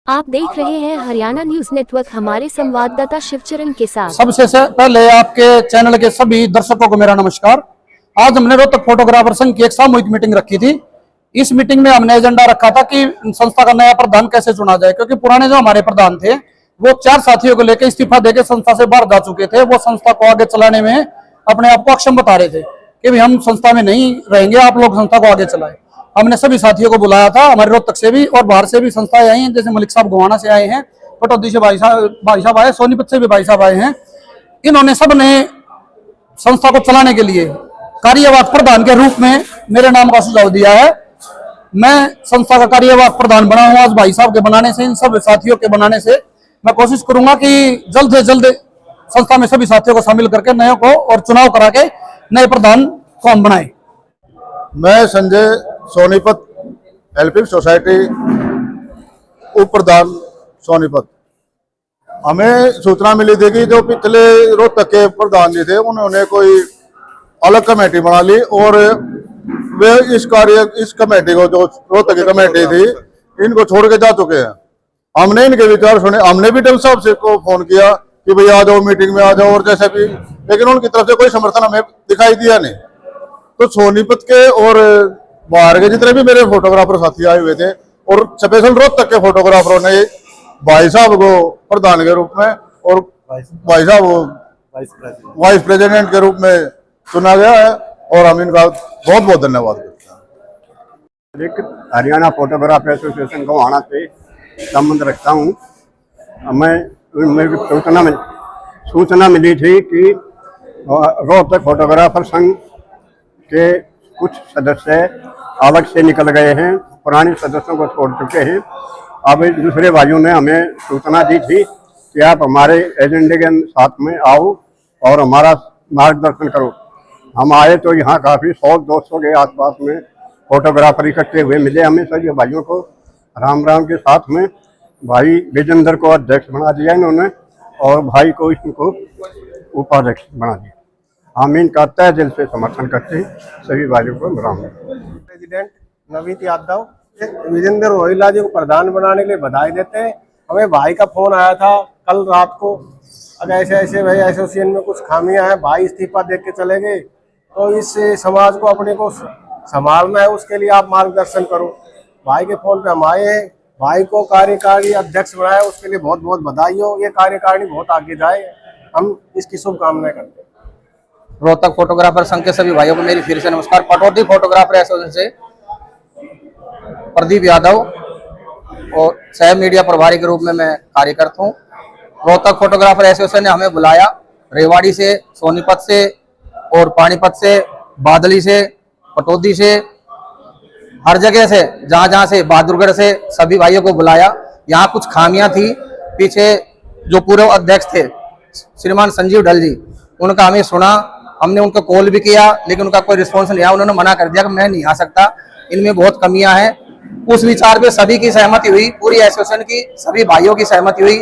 आप देख रहे हैं हरियाणा न्यूज नेटवर्क। हमारे संवाददाता शिवचरण के साथ। सबसे पहले आपके चैनल के सभी दर्शकों को मेरा नमस्कार। आज हमने रोहतक फोटोग्राफर संघ की एक सामूहिक मीटिंग रखी थी। इस मीटिंग में हमने एजेंडा रखा था कि संस्था का नया प्रधान कैसे चुना जाए, क्योंकि पुराने जो हमारे प्रधान थे वो 4 साथियों को लेकर इस्तीफा देकर संस्था से बाहर जा चुके थे। वो संस्था को आगे चलाने में अपने आप को अक्षम बता रहे थे कि भाई हम संस्था में नहीं रहेंगे, आप लोग संस्था को आगे चलाएं। हमने सभी साथियों को बुलाया था, हमारे रोहतक से भी और बाहर से भी संस्थाएं आई हैं, जैसे मलिक साहब गोवाना से आए हैं, पटौदी से भाई साहब आए, सोनीपत से भी भाई साहब आए हैं। इन्होंने सब ने संस्था को चलाने के लिए कार्यवाहक प्रधान के रूप में मेरे नाम का सुझाव दिया है। मैं संस्था का कार्यवाहक प्रधान बना हूं। आज भाई साहब के बनाने से, इन सब साथियों के बनाने से मैं कोशिश करूंगा कि जल्द से जल्द संस्था में सभी साथियों को शामिल करके नए को और चुनाव करा के नए प्रधान को हम बनाए। मैं संजय सोनीपत हेल्पिंग सोसाइटी उप प्रधान सोनीपत। हमें सूचना मिली थी कि जो पिछले रोहतक के प्रधान जी थे उन्होंने कोई अलग कमेटी बना ली और वे इस कमेटी को, जो रोहतक की कमेटी थी, इनको छोड़ के जा चुके हैं। हमने इनके विचार सुने, हमने भी डल साहब से को फोन किया कि भाई आ जाओ, मीटिंग में आ जाओ और जैसे भी, लेकिन उनकी तरफ से कोई समर्थन हमें दिखाई दिया नहीं। तो सोनीपत के और बाहर के जितने भी मेरे फोटोग्राफर साथी आए हुए थे और स्पेशल रोहतक के फोटोग्राफरों ने भाई साहब को प्रधान के रूप में और भाई साहब को वाइस प्रेसिडेंट के रूप में चुना गया है और हम इनका बहुत बहुत धन्यवाद करते हैं। हरियाणा फोटोग्राफर एसोसिएशन गोवाना से संबंध रखता हूँ। मेरे सूचना मिली थी कि रोहतक फोटोग्राफर संघ के कुछ सदस्य अलग से निकल गए हैं, पुराने सदस्यों को छोड़ चुके हैं। अब दूसरे भाइयों ने हमें सूचना दी थी कि आप हमारे एजेंडे के साथ में आओ और हमारा मार्गदर्शन करो। हम आए तो यहाँ काफ़ी 100-200 के आसपास में फोटोग्राफर इकट्ठे हुए मिले हमें सभी भाइयों को। राम राम के साथ में भाई विजेंद्र को अध्यक्ष बना दिया इन्होंने और भाई को इनको उपाध्यक्ष बना दिया। हम इनका तय दिल से समर्थन करते हैं। सभी भाइयों को राम। प्रेसिडेंट नवीन यादव विजेंद्र रोहिला जी को प्रधान बनाने के लिए बधाई देते हैं। हमें भाई का फोन आया था कल रात को, अगर ऐसे भाई एसोसिएशन में कुछ खामियां हैं, भाई इस्तीफा दे के चले गए, तो इस समाज को अपने को संभालना है, उसके लिए आप मार्गदर्शन करो। भाई के फोन पे हम आए हैं, भाई को कार्यकारी अध्यक्ष बनाया, उसके लिए बहुत बहुत बधाई हो। ये कार्यकारिणी बहुत आगे जाए, हम इसकी शुभकामनाएं करते हैं। रोहतक फोटोग्राफर संघ के सभी भाइयों को मेरी फिर से नमस्कार। पटौदी फोटोग्राफर एसोसिएशन से प्रदीप यादव और सह मीडिया प्रभारी के रूप में मैं कार्य करता हूँ। रोहतक फोटोग्राफर एसोसिएशन ने हमें बुलाया रेवाड़ी से, सोनीपत से और पानीपत से, बादली से, पटौदी से, हर जगह से, जहाँ से, बहादुरगढ़ से सभी भाइयों को बुलाया। यहाँ कुछ खामियां थी। पीछे जो पूर्व अध्यक्ष थे श्रीमान संजीव ढल जी, उनका हमें सुना, हमने उनको कॉल भी किया लेकिन उनका कोई रिस्पॉन्स नहीं आया। उन्होंने मना कर दिया कि मैं नहीं आ सकता, इनमें बहुत कमियां हैं। उस विचार पे सभी की सहमति हुई, पूरी एसोसिएशन की सभी भाइयों की सहमति हुई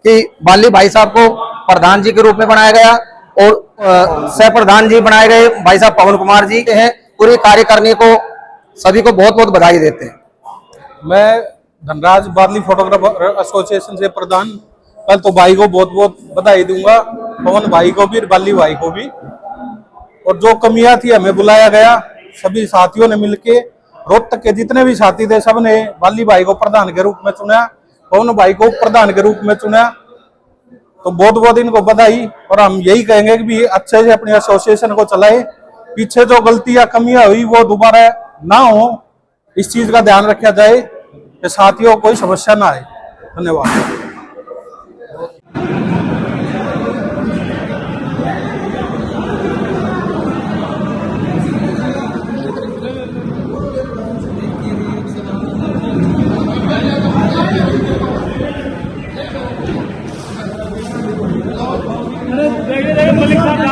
कि बाली भाई साहब को प्रधान जी के रूप में बनाया गया और सह प्रधान जी बनाए गए भाई साहब पवन कुमार जी हैं। पूरी कार्यकारिणी को सभी को बहुत बहुत बधाई देते हैं। मैं धनराज बादली फोटोग्राफर एसोसिएशन से प्रधान, कल तो भाई को बहुत बहुत बधाई दूंगा, पवन भाई को भी, बाली भाई को भी। और जो कमियां थी हमें बुलाया गया, सभी साथियों ने मिलके, रोहतक के जितने भी साथी थे सब ने बाली भाई को प्रधान के रूप में चुना, पवन भाई को प्रधान के रूप में चुना। तो बहुत बहुत इनको बधाई। और हम यही कहेंगे कि भी अच्छे से अपनी एसोसिएशन को चलाए, पीछे जो गलतियां कमियां हुई वो दोबारा ना हो, इस चीज का ध्यान रखा जाए कि साथियों को कोई समस्या ना आए। धन्यवाद। मलिक साहब